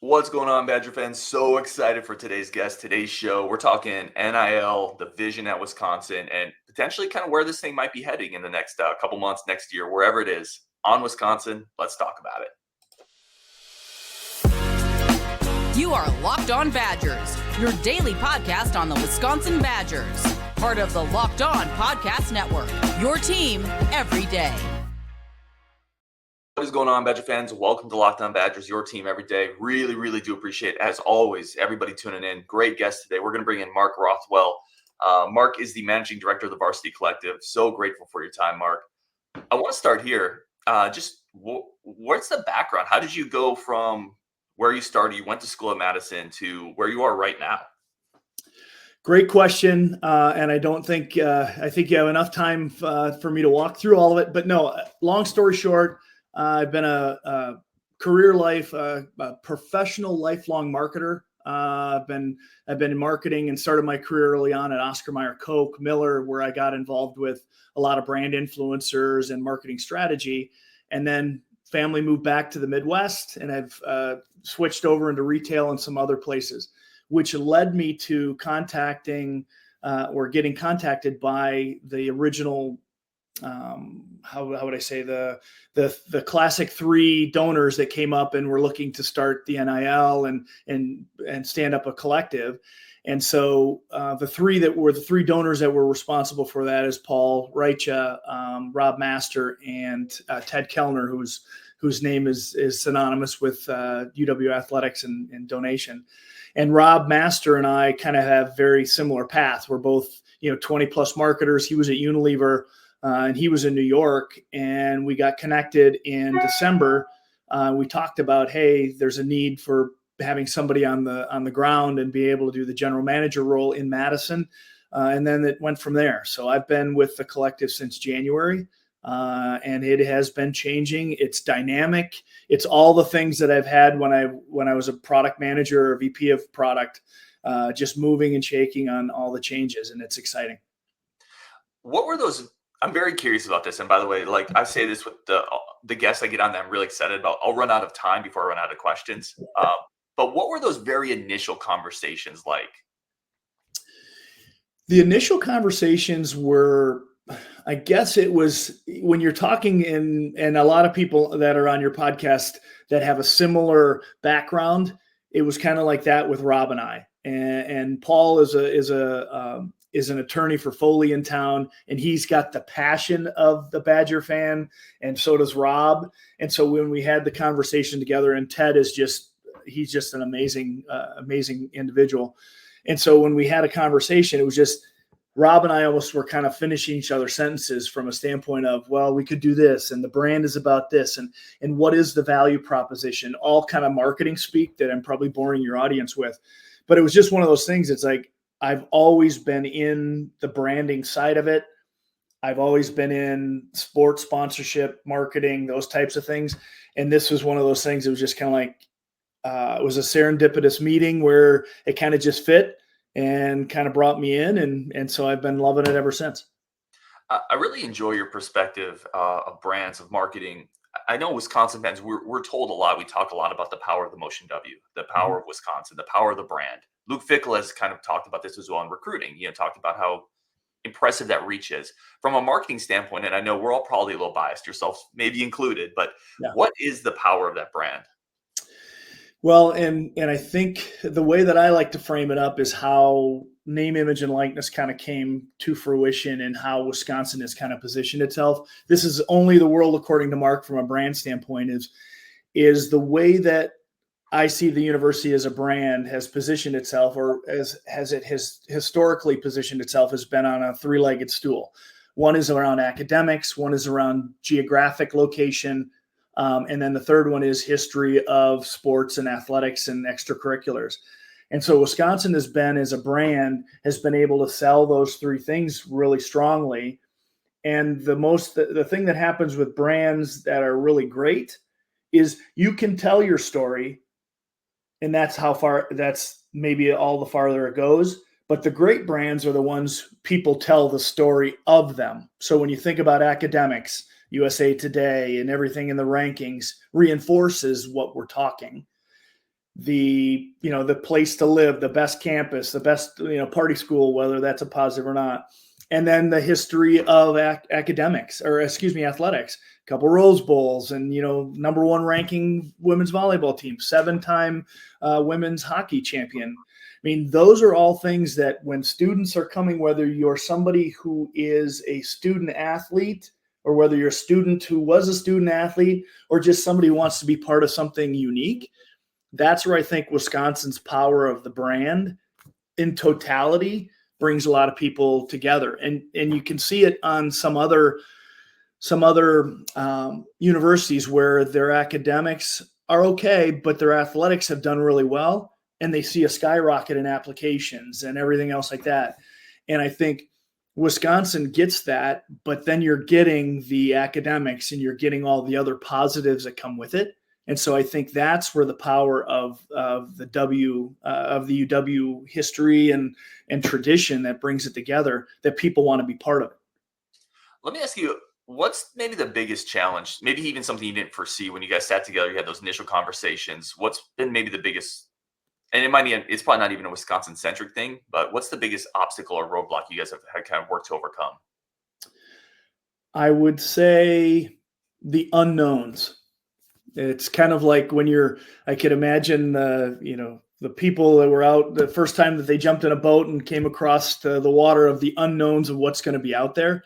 What's going on, Badger fans? So excited for today's guest, today's show. We're talking NIL, the vision at Wisconsin, and potentially kind of where this thing might be heading in the next couple months, next year, wherever it is. On Wisconsin, let's talk about it. You are Locked On Badgers, your daily podcast on the Wisconsin Badgers. Part of the Locked On Podcast Network, your team every day. What is going on, Badger fans? Welcome to Locked On Badgers, your team every day. Really do appreciate, as always, everybody tuning in. Great guest today. We're going to bring in Mark Rothwell. Mark is the managing director of the Varsity Collective. So grateful for your time, Mark. I want to start here. What's the background? How did you go from where you started, you went to school at Madison, to where you are right now? Great question. And I don't think, I think you have enough time for me to walk through all of it. But no, long story short, I've been a career life, a professional lifelong marketer. I've been in marketing and started my career early on at Oscar Mayer Coke, Miller, where I got involved with a lot of brand influencers and marketing strategy. And then family moved back to the Midwest, and I've switched over into retail and some other places, which led me to contacting or getting contacted by the original, how would I say, the classic three donors that came up and were looking to start the NIL and stand up a collective. And so the three donors that were responsible for that is Paul Reicha, Rob Master, and Ted Kellner, whose name is synonymous with UW Athletics and donation. And Rob Master and I kind of have very similar paths. We're both 20 plus marketers. He was at Unilever. And he was in New York, and we got connected in December. We talked about, hey, there's a need for having somebody on the ground and be able to do the general manager role in Madison. And then it went from there. So I've been with the collective since January, and it has been changing. It's dynamic. It's all the things that I've had when I was a product manager or VP of product, just moving and shaking on all the changes, and it's exciting. What were those? I'm very curious about this. And by the way, like I say this with the guests I get on that I'm really excited about. I'll run out of time before I run out of questions. But what were those very initial conversations like? The initial conversations were, I guess it was when you're talking and a lot of people that are on your podcast that have a similar background, it was kind of like that with Rob and I. And Paul is an attorney for Foley in town, and he's got the passion of the Badger fan, and so does Rob. And so when we had the conversation together, and Ted he's just an amazing individual. And so when we had a conversation, it was just Rob and I almost were kind of finishing each other's sentences from a standpoint of, well, we could do this, and the brand is about this, and what is the value proposition, all kind of marketing speak that I'm probably boring your audience with. But it was just one of those things. It's like, I've always been in the branding side of it. I've always been in sports sponsorship, marketing, those types of things. And this was one of those things. It was just kind of like, it was a serendipitous meeting where it kind of just fit and kind of brought me in. And so I've been loving it ever since. I really enjoy your perspective of brands, of marketing. I know Wisconsin fans, we're told a lot. We talk a lot about the power of the Motion W, the power of Wisconsin, the power of the brand. Luke Fickle has kind of talked about this as well in recruiting, talked about how impressive that reach is from a marketing standpoint. And I know we're all probably a little biased, yourself maybe included, but yeah. What is the power of that brand? Well, and I think the way that I like to frame it up is how name, image, and likeness kind of came to fruition and how Wisconsin has kind of positioned itself. This is only the world according to Mark from a brand standpoint is the way that I see the university as a brand has positioned itself, or as it has historically positioned itself, has been on a three-legged stool. One is around academics, one is around geographic location, and then the third one is history of sports and athletics and extracurriculars. And so Wisconsin has been, as a brand, has been able to sell those three things really strongly. And the thing that happens with brands that are really great is you can tell your story, and that's maybe all the farther it goes. But the great brands are the ones people tell the story of them. So when you think about academics, USA Today and everything in the rankings reinforces what we're talking. the place to live, the best campus, the best, party school, whether that's a positive or not. And then the history of athletics, a couple Rose Bowls, and, number one ranking women's volleyball team, 7-time women's hockey champion. I mean, those are all things that when students are coming, whether you're somebody who is a student athlete or whether you're a student who was a student athlete or just somebody who wants to be part of something unique, that's where I think Wisconsin's power of the brand in totality brings a lot of people together. And you can see it on some other universities where their academics are okay, but their athletics have done really well. And they see a skyrocket in applications and everything else like that. And I think Wisconsin gets that, but then you're getting the academics and you're getting all the other positives that come with it. And so I think that's where the power of the UW history and tradition that brings it together, that people want to be part of it. Let me ask you, what's maybe the biggest challenge, maybe even something you didn't foresee when you guys sat together, you had those initial conversations? What's been maybe the biggest, and it's probably not even a Wisconsin-centric thing, but what's the biggest obstacle or roadblock you guys have had kind of worked to overcome? I would say the unknowns. It's kind of like when I could imagine, the people that were out the first time that they jumped in a boat and came across the water of the unknowns of what's going to be out there.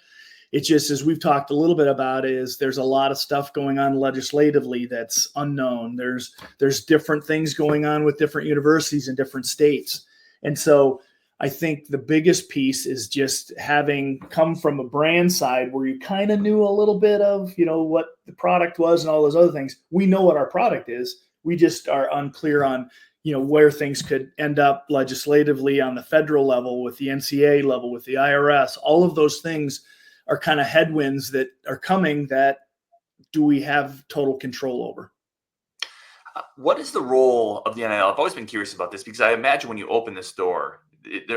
It just, as we've talked a little bit about, is there's a lot of stuff going on legislatively that's unknown. There's different things going on with different universities in different states. And so I think the biggest piece is just having come from a brand side where you kind of knew a little bit of, what the product was and all those other things. We know what our product is. We just are unclear on, where things could end up legislatively on the federal level, with the NCAA level, with the IRS. All of those things are kind of headwinds that are coming that do we have total control over? What is the role of the NIL? I've always been curious about this because I imagine when you open this door,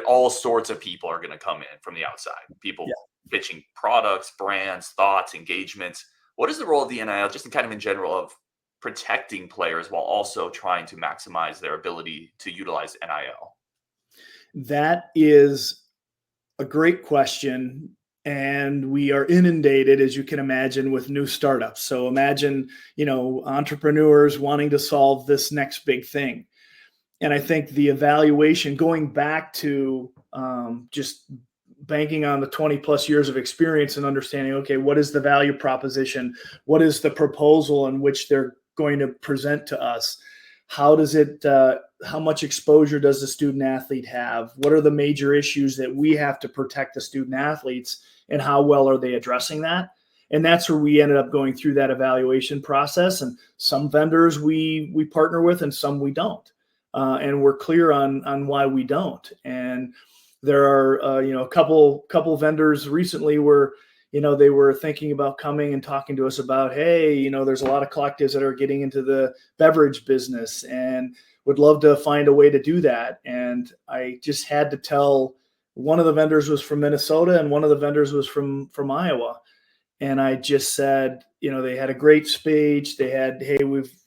all sorts of people are going to come in from the outside. People pitching products, brands, thoughts, engagements. What is the role of the NIL, just in general, of protecting players while also trying to maximize their ability to utilize NIL? That is a great question. And we are inundated, as you can imagine, with new startups. So imagine, entrepreneurs wanting to solve this next big thing. And I think the evaluation, going back to just banking on the 20 plus years of experience and understanding, okay, what is the value proposition? What is the proposal in which they're going to present to us? How much exposure does the student athlete have? What are the major issues that we have to protect the student athletes, and how well are they addressing that? And that's where we ended up going through that evaluation process. And some vendors we partner with and some we don't. And we're clear on why we don't. And there are, a couple vendors recently where, they were thinking about coming and talking to us about, hey, there's a lot of collectives that are getting into the beverage business and would love to find a way to do that. And I just had to tell, one of the vendors was from Minnesota and one of the vendors was from Iowa. And I just said, they had a great speech. They had, hey,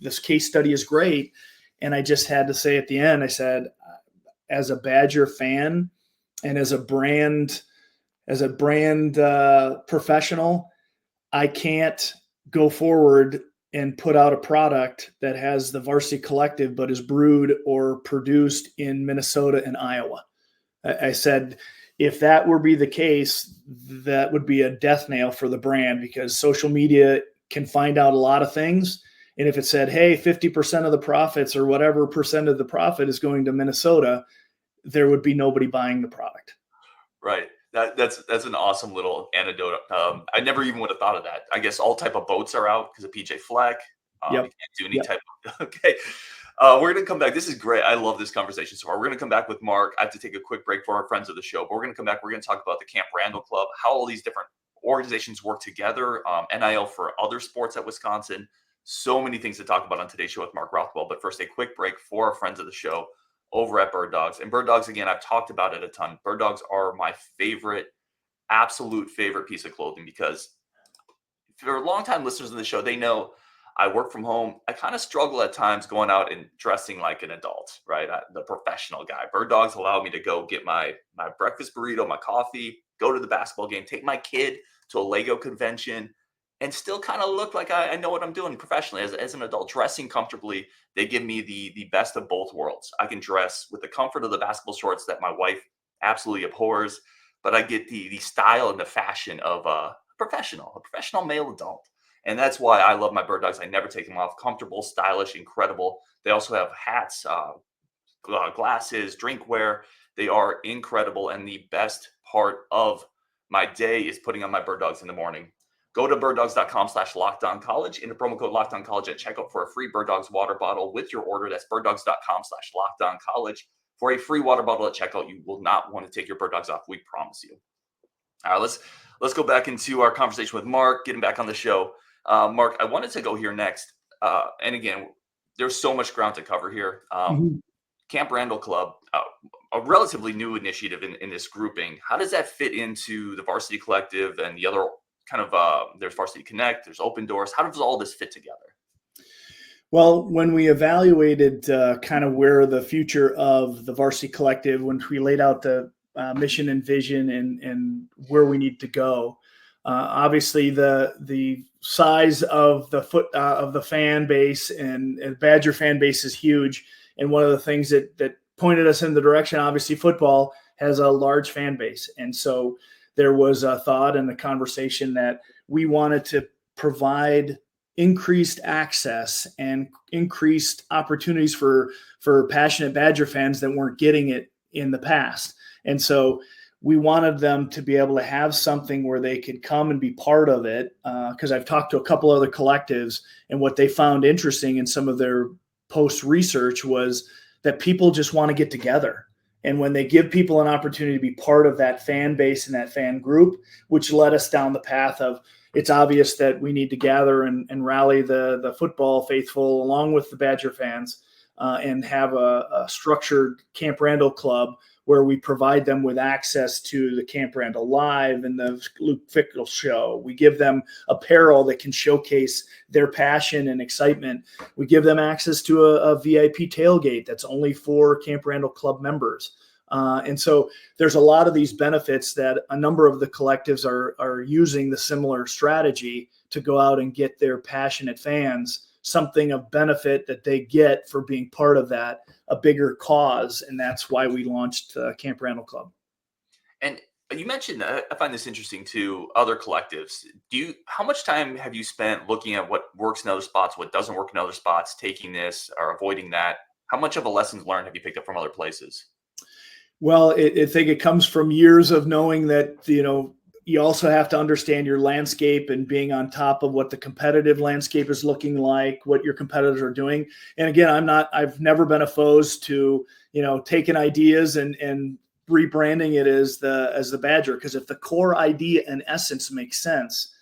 this case study is great. And I just had to say at the end, I said, as a Badger fan and as a brand professional, I can't go forward and put out a product that has the Varsity Collective, but is brewed or produced in Minnesota and Iowa. I said, if that were be the case, that would be a death nail for the brand, because social media can find out a lot of things. And if it said, hey, 50% of the profits or whatever percent of the profit is going to Minnesota, there would be nobody buying the product. Right. That's an awesome little anecdote. I never even would have thought of that. I guess all type of boats are out because of PJ Fleck. You can't do any type of, okay. We're going to come back. This is great. I love this conversation so far. We're going to come back with Mark. I have to take a quick break for our friends of the show, but we're going to come back. We're going to talk about the Camp Randall Club, how all these different organizations work together, NIL for other sports at Wisconsin. So many things to talk about on today's show with Mark Rothwell. But first, a quick break for our friends of the show over at Bird Dogs. And Bird Dogs, again, I've talked about it a ton. Bird Dogs are my absolute favorite piece of clothing, because for longtime listeners of the show, they know I work from home. I kind of struggle at times going out and dressing like an adult, right? The professional guy. Bird Dogs allow me to go get my breakfast burrito, my coffee, go to the basketball game, take my kid to a Lego convention, and still kind of look like I know what I'm doing professionally as an adult, dressing comfortably. They give me the best of both worlds. I can dress with the comfort of the basketball shorts that my wife absolutely abhors, but I get the style and the fashion of a professional male adult. And that's why I love my Bird Dogs. I never take them off. Comfortable, stylish, incredible. They also have hats, glasses, drinkware. They are incredible. And the best part of my day is putting on my Bird Dogs in the morning. Go to birddogs.com/lockedoncollege. Enter promo code lockedoncollege at checkout for a free Bird Dogs water bottle with your order. That's birddogs.com/lockedoncollege. For a free water bottle at checkout. You will not want to take your Bird Dogs off. We promise you. All right, let's go back into our conversation with Mark, getting back on the show. Mark, I wanted to go here next. And again, there's so much ground to cover here. Camp Randall Club, a relatively new initiative in this grouping. How does that fit into the Varsity Collective and the other kind of, there's Varsity Connect, there's Open Doors. How does all this fit together? Well, when we evaluated kind of where the future of the Varsity Collective, when we laid out the mission and vision and where we need to go, obviously the size of the fan base and Badger fan base is huge. And one of the things that pointed us in the direction, obviously football has a large fan base. And so there was a thought and a conversation that we wanted to provide increased access and increased opportunities for passionate Badger fans that weren't getting it in the past. And so we wanted them to be able to have something where they could come and be part of it. Because I've talked to a couple other collectives, and what they found interesting in some of their post research was that people just want to get together. And when they give people an opportunity to be part of that fan base and that fan group, which led us down the path of, it's obvious that we need to gather and rally the football faithful along with the Badger fans and have a structured Camp Randall Club where we provide them with access to the Camp Randall Live and the Luke Fickle Show. We give them apparel that can showcase their passion and excitement. We give them access to a VIP tailgate that's only for Camp Randall Club members. And so there's a lot of these benefits that a number of the collectives are using the similar strategy to go out and get their passionate fans something of benefit that they get for being part of that, a bigger cause. And that's why we launched Camp Randall Club. And you mentioned, I find this interesting too, other collectives. How much time have you spent looking at what works in other spots, what doesn't work in other spots, taking this or avoiding that? How much of a lessons learned have you picked up from other places? Well, I think it comes from years of knowing that, you also have to understand your landscape and being on top of what the competitive landscape is looking like, what your competitors are doing. And again, I've never been opposed to, taking ideas and rebranding it as the Badger. Because if the core idea and essence makes sense,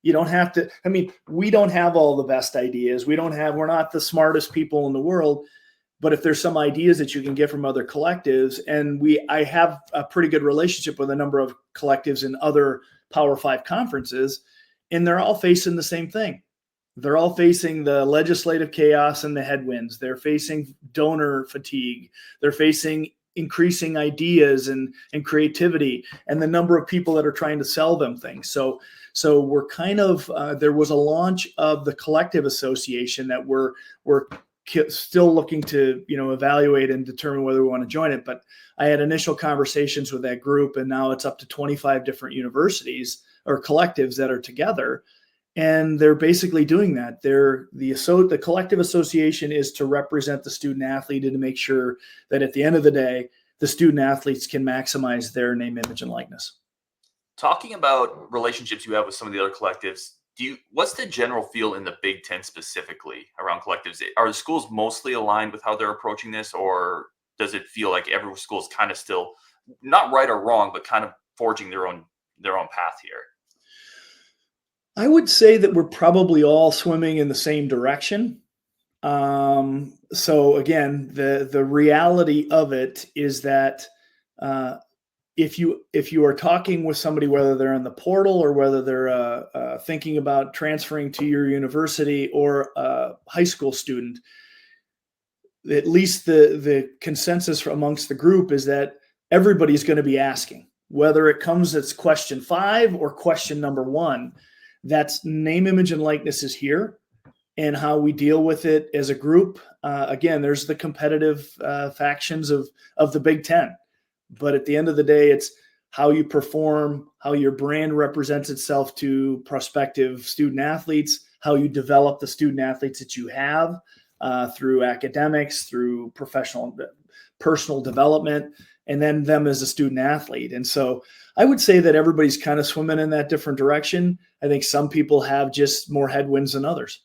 you don't have to, we don't have all the best ideas. We're not the smartest people in the world. But if there's some ideas that you can get from other collectives, and I have a pretty good relationship with a number of collectives in other Power 5 conferences, and they're all facing the same thing. They're all facing the legislative chaos and the headwinds. They're facing donor fatigue. They're facing increasing ideas and creativity and the number of people that are trying to sell them things. So we're kind of, there was a launch of the Collective Association that we're still looking to, evaluate and determine whether we want to join it. But I had initial conversations with that group, and now it's up to 25 different universities or collectives that are together. And they're basically doing that. The Collective Association is to represent the student athlete and to make sure that at the end of the day, the student athletes can maximize their name, image, and likeness. Talking about relationships you have with some of the other collectives, what's the general feel in the Big Ten specifically around collectives? Are the schools mostly aligned with how they're approaching this, or does it feel like every school is kind of still not right or wrong, but kind of forging their own path here? I would say that we're probably all swimming in the same direction. So again, the reality of it is that if you are talking with somebody, whether they're in the portal or whether they're thinking about transferring to your university or a high school student, at least the consensus amongst the group is that everybody's going to be asking, whether it comes as question 5 or question number 1. That's name, image, and likeness is here, and how we deal with it as a group. Again, there's the competitive factions of the Big Ten, but at the end of the day, it's how you perform, how your brand represents itself to prospective student athletes, how you develop the student athletes that you have through academics, through personal development, and then them as a student athlete. And so I would say that everybody's kind of swimming in that different direction. I think some people have just more headwinds than others.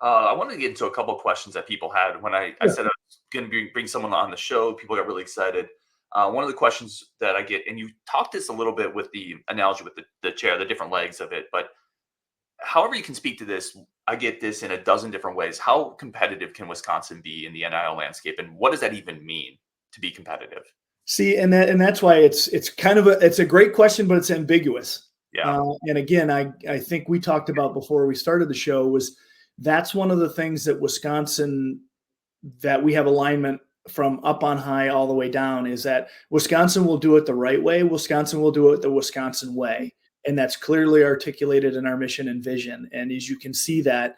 I wanted to get into a couple of questions that people had when I said I was going to bring someone on the show. People got really excited. One of the questions that I get, and you talked this a little bit with the analogy with the chair, the different legs of it, but however you can speak to this, I get this in a dozen different ways. How competitive can Wisconsin be in the NIL landscape, and what does that even mean to be competitive? See, and that's why it's kind of it's a great question, but it's ambiguous. Yeah. And again, I think we talked about before we started the show was that's one of the things that Wisconsin, that we have alignment from up on high all the way down, is that Wisconsin will do it the right way. Wisconsin will do it the Wisconsin way. And that's clearly articulated in our mission and vision. And as you can see that,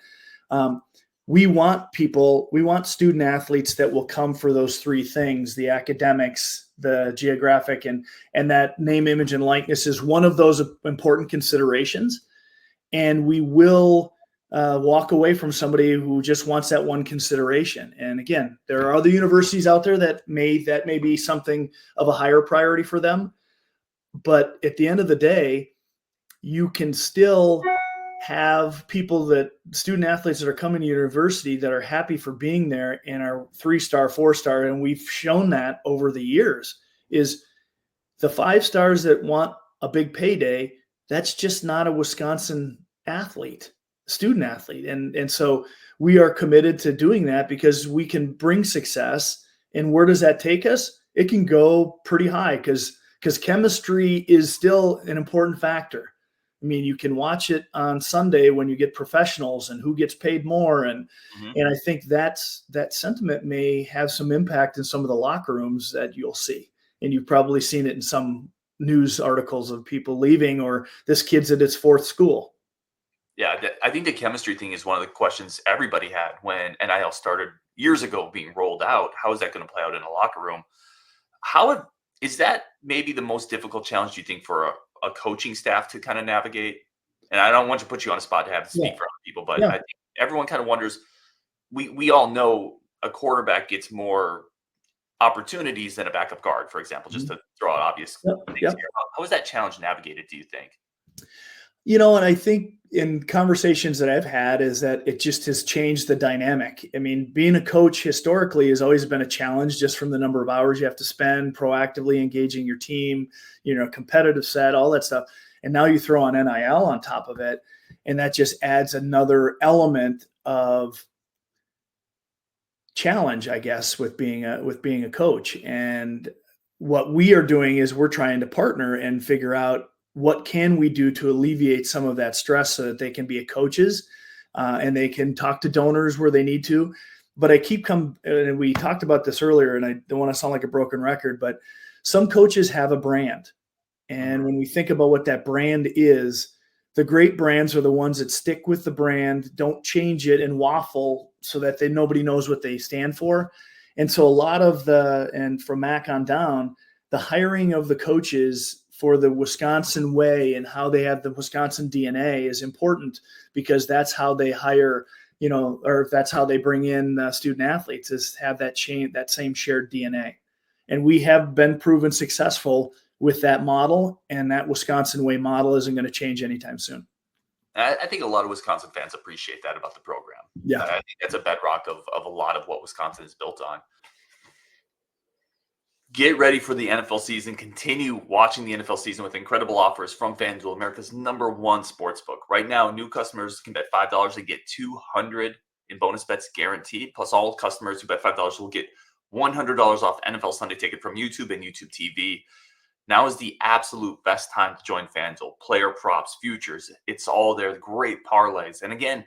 we want student athletes that will come for those 3 things: the academics, the geographic, and that name, image, and likeness is one of those important considerations. And we will walk away from somebody who just wants that one consideration. And again, there are other universities out there that may be something of a higher priority for them. But at the end of the day, you can still have student athletes that are coming to university that are happy for being there and are 3-star, 4-star. And we've shown that over the years is the 5 stars that want a big payday. That's just not a Wisconsin student athlete. And so we are committed to doing that because we can bring success. And where does that take us? It can go pretty high because chemistry is still an important factor. I mean, you can watch it on Sunday when you get professionals and who gets paid more. And I think that sentiment may have some impact in some of the locker rooms that you'll see. And you've probably seen it in some news articles of people leaving, or this kid's at its 4th school. Yeah, I think the chemistry thing is one of the questions everybody had when NIL started years ago being rolled out. How is that going to play out in a locker room? How is that maybe the most difficult challenge, do you think, for a coaching staff to kind of navigate? And I don't want to put you on a spot to have to speak for other people, but I think everyone kind of wonders, we all know a quarterback gets more opportunities than a backup guard, for example, just to throw out obvious things here. How is that challenge navigated, do you think? And I think in conversations that I've had is that it just has changed the dynamic. I mean, being a coach historically has always been a challenge just from the number of hours you have to spend proactively engaging your team, competitive set, all that stuff. And now you throw on NIL on top of it, and that just adds another element of challenge, I guess, with being a coach. And what we are doing is we're trying to partner and figure out what can we do to alleviate some of that stress so that they can be coaches and they can talk to donors where they need to. But and we talked about this earlier, and I don't want to sound like a broken record, but some coaches have a brand. And when we think about what that brand is, the great brands are the ones that stick with the brand, don't change it and waffle so that nobody knows what they stand for. And so a lot of and from Mac on down, the hiring of the coaches for the Wisconsin way and how they have the Wisconsin DNA is important, because that's how they hire, or that's how they bring in student athletes, is have that same shared DNA. And we have been proven successful with that model, and that Wisconsin way model isn't going to change anytime soon. I think a lot of Wisconsin fans appreciate that about the program. Yeah. I think that's a bedrock of a lot of what Wisconsin is built on. Get ready for the NFL season. Continue watching the NFL season with incredible offers from FanDuel, America's #1 sportsbook. Right now, new customers can bet $5 and get $200 in bonus bets guaranteed. Plus, all customers who bet $5 will get $100 off NFL Sunday Ticket from YouTube and YouTube TV. Now is the absolute best time to join FanDuel. Player props, futures, it's all there. Great parlays. And again,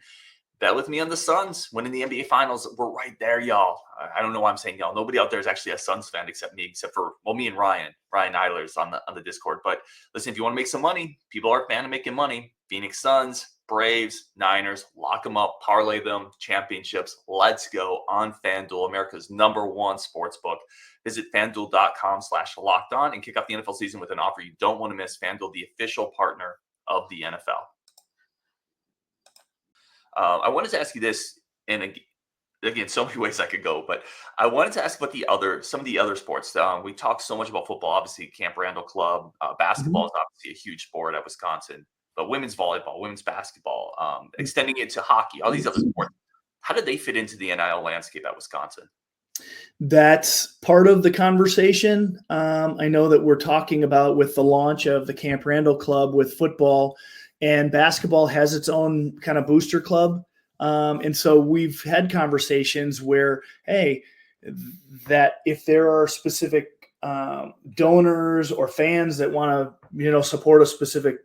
bet with me on the Suns winning the NBA Finals. We're right there, y'all. I don't know why I'm saying y'all. Nobody out there is actually a Suns fan except me, except for, well, me and Ryan. Ryan Eilers on the Discord. But listen, if you want to make some money, people are a fan of making money. Phoenix Suns, Braves, Niners, lock them up, parlay them, championships. Let's go on FanDuel, America's #1 sports book. Visit FanDuel.com/lockedon and kick off the NFL season with an offer you don't want to miss. FanDuel, the official partner of the NFL. I wanted to ask you this, and again, so many ways I could go, but I wanted to ask about some of the other sports. We talk so much about football, obviously Camp Randall Club, basketball is obviously a huge sport at Wisconsin, but women's volleyball, women's basketball, extending it to hockey, all these other sports. How do they fit into the NIL landscape at Wisconsin? That's part of the conversation. I know that we're talking about with the launch of the Camp Randall Club with football, and basketball has its own kind of booster club. And so we've had conversations where, hey, that if there are specific donors or fans that want to, support a specific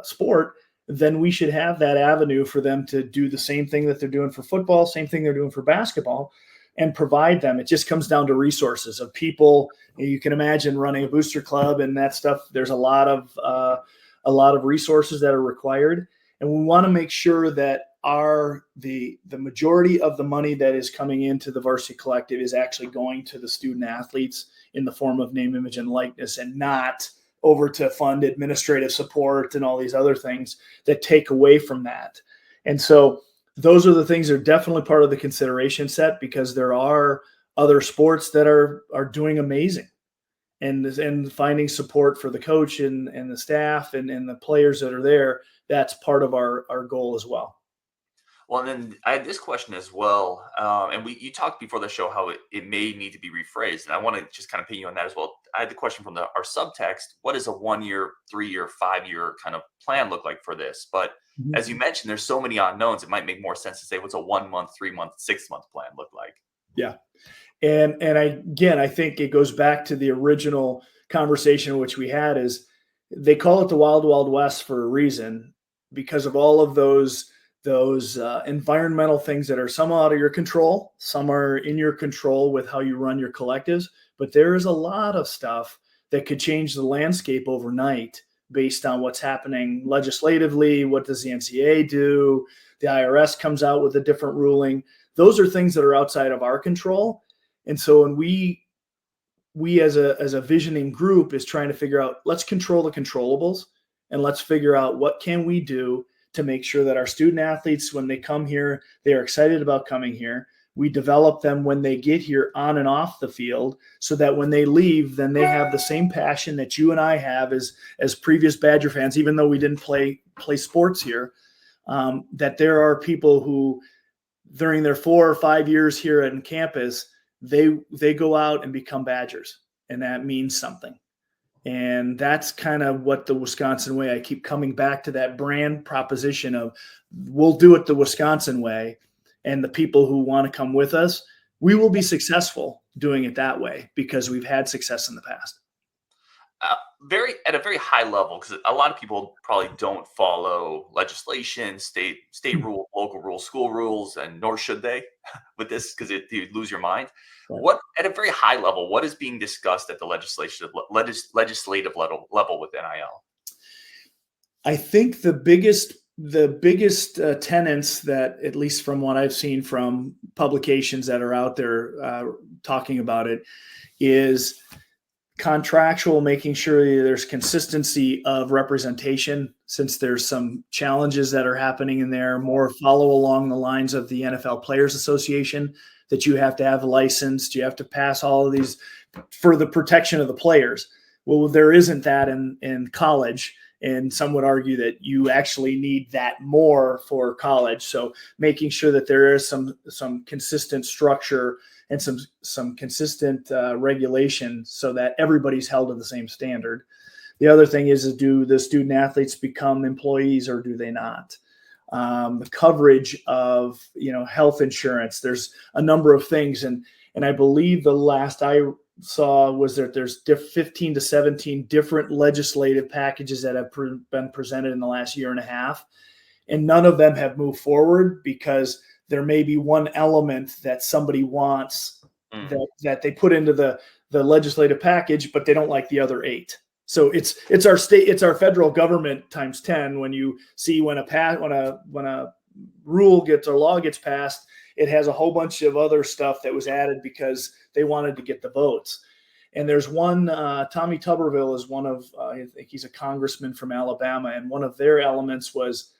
sport, then we should have that avenue for them to do the same thing that they're doing for football, same thing they're doing for basketball, and provide them. It just comes down to resources of people. You can imagine running a booster club and that stuff. There's a lot of resources that are required, and we want to make sure that the majority of the money that is coming into the Varsity Collective is actually going to the student athletes in the form of name, image, and likeness, and not over to fund administrative support and all these other things that take away from that. And so those are the things that are definitely part of the consideration set, because there are other sports that are doing amazing. And finding support for the coach and the staff and the players that are there, that's part of our goal as well. Well, and then I had this question as well, and you talked before the show how it may need to be rephrased, and I want to just kind of ping you on that as well. I had the question from our subtext: what does a 1 year, 3 year, 5 year kind of plan look like for this? But as you mentioned, there's so many unknowns. It might make more sense to say what's a 1 month, 3 month, 6 month plan look like. Yeah. And I think it goes back to the original conversation which we had, is they call it the Wild Wild West for a reason, because of all of those environmental things that are some out of your control, some are in your control with how you run your collectives. But there is a lot of stuff that could change the landscape overnight based on what's happening legislatively. What does the NCAA do? The IRS comes out with a different ruling. Those are things that are outside of our control. And so when we as a visioning group is trying to figure out, let's control the controllables, and let's figure out what can we do to make sure that our student athletes, when they come here, they are excited about coming here. We develop them when they get here on and off the field, so that when they leave, then they have the same passion that you and I have as previous Badger fans, even though we didn't play sports here, that there are people who during their 4 or 5 years here on campus, they go out and become Badgers, and that means something. And that's kind of what the Wisconsin way, I keep coming back to that brand proposition of, we'll do it the Wisconsin way. And the people who want to come with us, we will be successful doing it that way, because we've had success in the past. At a very high level, because a lot of people probably don't follow legislation, state rule, local rules, school rules, and nor should they with this, because you lose your mind. Right. What, at a very high level, what is being discussed at the legislative level with NIL? I think the biggest tenets that, at least from what I've seen from publications that are out there talking about it, is contractual, making sure there's consistency of representation, since there's some challenges that are happening in there, more follow along the lines of the NFL Players Association, that you have to have licensed, you have to pass all of these for the protection of the players. Well, there isn't that in college. And some would argue that you actually need that more for college. So making sure that there is some consistent structure and some consistent regulation, so that everybody's held to the same standard. The other thing is do the student athletes become employees or do they not? The coverage of health insurance. There's a number of things, and I believe the last I saw was that there's 15 to 17 different legislative packages that have been presented in the last year and a half. And none of them have moved forward because there may be one element that somebody wants that they put into the legislative package, but they don't like the other 8. So it's our federal government times 10. When you see when a rule gets or law gets passed, it has a whole bunch of other stuff that was added because they wanted to get the votes. And there's one, Tommy Tuberville is one of, I think he's a congressman from Alabama, and one of their elements was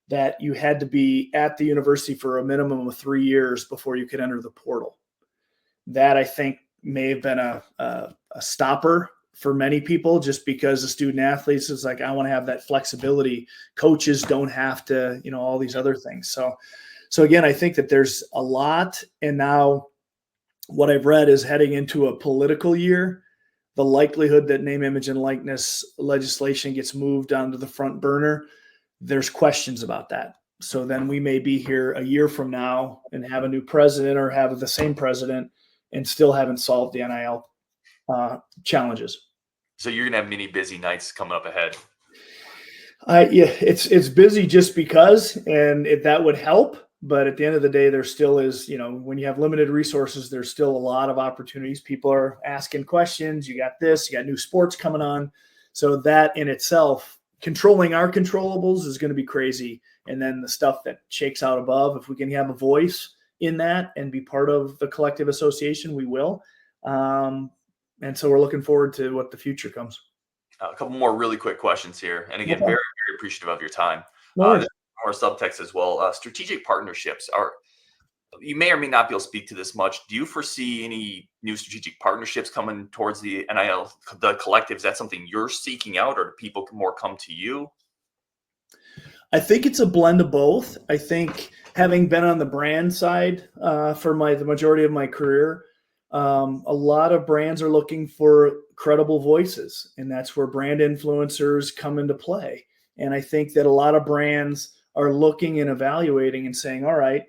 that you had to be at the university for a minimum of 3 years before you could enter the portal. That, I think, may have been a stopper for many people, just because the student athletes is like, I want to have that flexibility. Coaches don't have to, all these other things. So again, I think that there's a lot. And now what I've read is heading into a political year, the likelihood that name, image, and likeness legislation gets moved onto the front burner, there's questions about that. So then we may be here a year from now and have a new president or have the same president and still haven't solved the NIL challenges. So you're gonna have many busy nights coming up ahead. Yeah, it's busy just because, and that would help. But at the end of the day, there still is, when you have limited resources, there's still a lot of opportunities. People are asking questions. You got this, you got new sports coming on. So that in itself, controlling our controllables is going to be crazy. And then the stuff that shakes out above, if we can have a voice in that and be part of the collective association, we will. And so we're looking forward to what the future comes. A couple more really quick questions here. And again, very, very appreciative of your time. No more subtext as well. Strategic partnerships you may or may not be able to speak to this much. Do you foresee any new strategic partnerships coming towards the NIL, the collective? Is that something you're seeking out, or do people more come to you? I think it's a blend of both. I think having been on the brand side for the majority of my career, a lot of brands are looking for credible voices, and that's where brand influencers come into play. And I think that a lot of brands are looking and evaluating and saying, all right,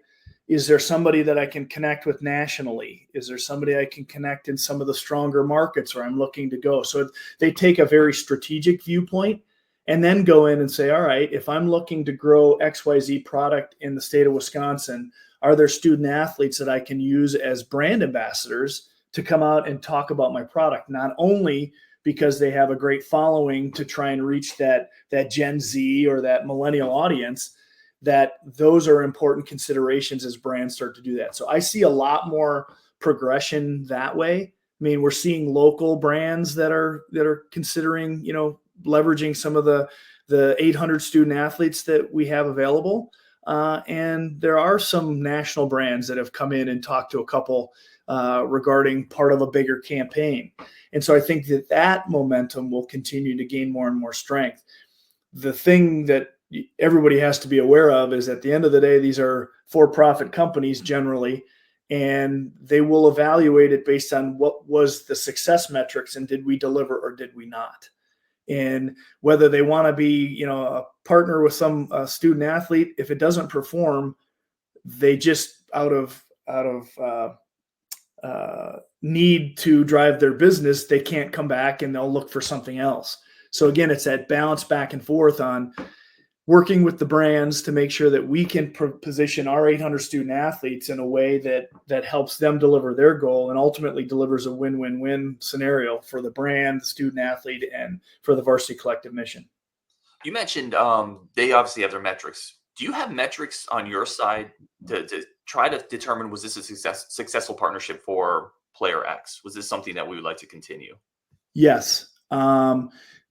is there somebody that I can connect with nationally? Is there somebody I can connect in some of the stronger markets where I'm looking to go? So they take a very strategic viewpoint and then go in and say, all right, if I'm looking to grow XYZ product in the state of Wisconsin, are there student athletes that I can use as brand ambassadors to come out and talk about my product? Not only because they have a great following to try and reach that Gen Z or that millennial audience, that those are important considerations as brands start to do that. So I see a lot more progression that way. I mean, we're seeing local brands that are considering, leveraging some of the 800 student athletes that we have available. And there are some national brands that have come in and talked to a couple regarding part of a bigger campaign. And so I think that momentum will continue to gain more and more strength. The thing that everybody has to be aware of is at the end of the day, these are for-profit companies generally, and they will evaluate it based on what was the success metrics and did we deliver or did we not. And whether they want to be, a partner with some student athlete, if it doesn't perform, they just out of need to drive their business, they can't come back and they'll look for something else. So again, it's that balance back and forth on working with the brands to make sure that we can position our 800 student athletes in a way that helps them deliver their goal and ultimately delivers a win-win-win scenario for the brand, the student athlete, and for the Varsity Collective mission. You mentioned they obviously have their metrics. Do you have metrics on your side to try to determine, was this a successful partnership for player X? Was this something that we would like to continue? Yes.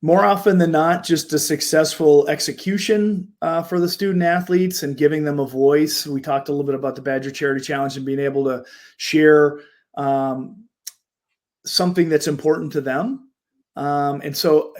More often than not, just a successful execution for the student athletes and giving them a voice. We talked a little bit about the Badger Charity Challenge and being able to share something that's important to them. And so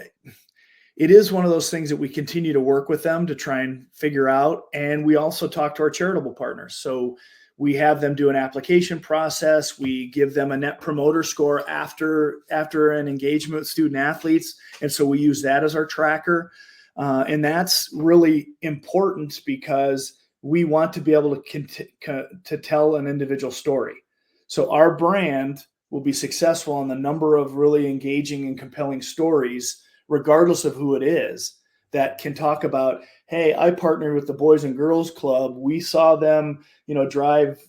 it is one of those things that we continue to work with them to try and figure out. And we also talk to our charitable partners. So we have them do an application process. We give them a net promoter score after an engagement with student athletes. And so we use that as our tracker. And that's really important because we want to be able to tell an individual story. So our brand will be successful on the number of really engaging and compelling stories, regardless of who it is, that can talk about, hey, I partnered with the Boys and Girls Club. We saw them, drive,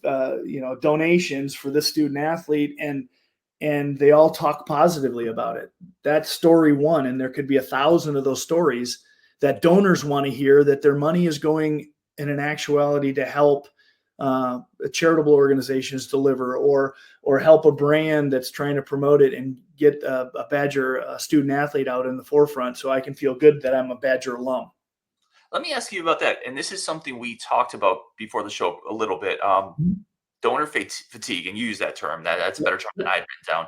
donations for this student athlete, and they all talk positively about it. That's story one. And there could be 1,000 of those stories that donors want to hear, that their money is going in an actuality to help charitable organizations deliver, or help a brand that's trying to promote it and get a Badger student athlete out in the forefront, so I can feel good that I'm a Badger alum. Let me ask you about that. And this is something we talked about before the show a little bit. Donor fatigue, and you use that term. That's a better term than I had written down.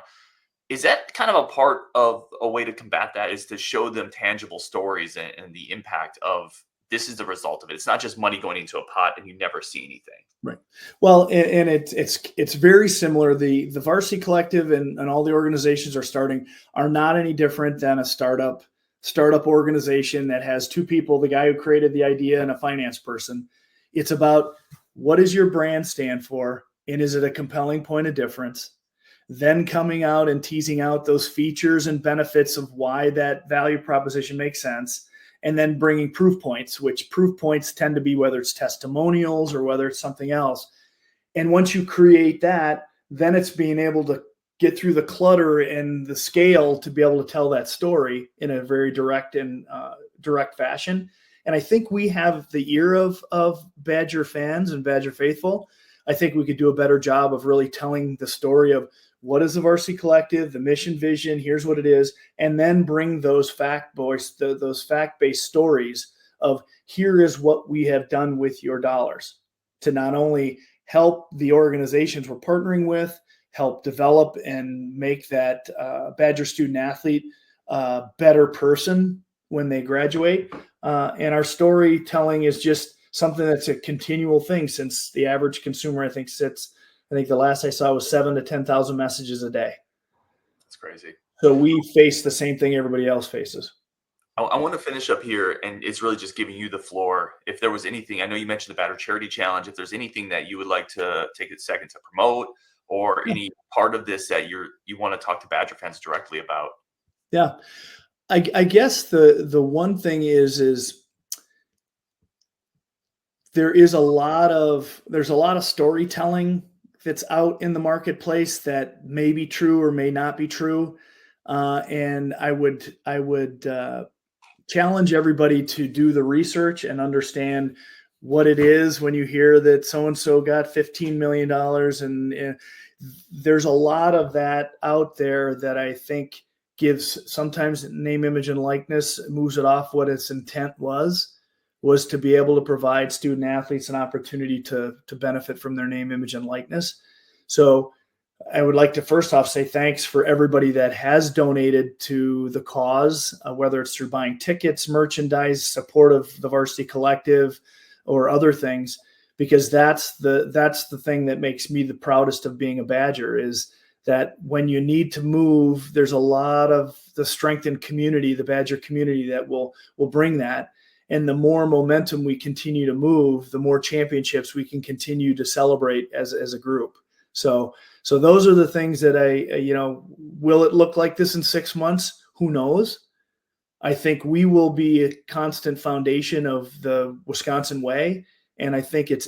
Is that kind of a part of a way to combat that, is to show them tangible stories and the impact of this is the result of it? It's not just money going into a pot and you never see anything. Right. Well, and it's very similar. The Varsity Collective and all the organizations are not any different than a startup organization that has two people, the guy who created the idea and a finance person. It's about, what does your brand stand for? And is it a compelling point of difference? Then coming out and teasing out those features and benefits of why that value proposition makes sense. And then bringing proof points, which proof points tend to be whether it's testimonials or whether it's something else. And once you create that, then it's being able to get through the clutter and the scale to be able to tell that story in a very direct fashion. And I think we have the ear of Badger fans and Badger faithful. I think we could do a better job of really telling the story of what is the Varsity Collective, the mission, vision, here's what it is, and then bring those fact-based stories of, here is what we have done with your dollars, to not only help the organizations we're partnering with, help develop and make that Badger student athlete a better person when they graduate. And our storytelling is just something that's a continual thing, since the average consumer, I think the last I saw was 7,000 to 10,000 messages a day. That's crazy. So we face the same thing everybody else faces. I want to finish up here, and it's really just giving you the floor. If there was anything, I know you mentioned the Badger Charity Challenge, if there's anything that you would like to take a second to promote, or any part of this that you want to talk to Badger fans directly about. Yeah. I guess the one thing is there's a lot of storytelling that's out in the marketplace that may be true or may not be true. And I would challenge everybody to do the research and understand what it is when you hear that so-and-so got $15 million. And there's a lot of that out there that I think gives sometimes name, image, and likeness, moves it off what its intent was to be able to provide student athletes an opportunity to benefit from their name, image, and likeness. So I would like to first off say thanks for everybody that has donated to the cause, whether it's through buying tickets, merchandise, support of the Varsity Collective, or other things, because that's the thing that makes me the proudest of being a Badger, is that when you need to move, there's a lot of the strengthened community, the Badger community, that will bring that. And the more momentum we continue to move, the more championships we can continue to celebrate as a group. So those are the things that will it look like this in 6 months? Who knows? I think we will be a constant foundation of the Wisconsin way. And I think it's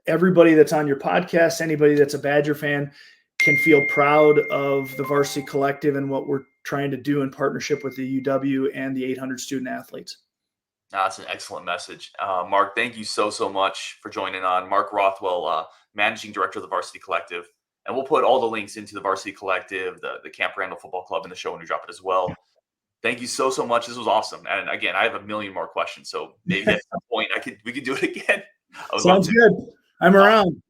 everybody that's on your podcast, anybody that's a Badger fan, can feel proud of the Varsity Collective and what we're trying to do in partnership with the UW and the 800 student athletes. That's an excellent message. Mark, thank you so much for joining on. Mark Rothwell, Managing Director of the Varsity Collective. And we'll put all the links into the Varsity Collective, the Camp Randall Football Club in the show when we drop it as well. Thank you so much. This was awesome. And again, I have a million more questions. So maybe at some point we could do it again. Sounds good. I'm around.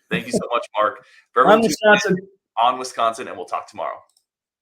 Thank you so much, Mark. On Wisconsin. On Wisconsin, and we'll talk tomorrow.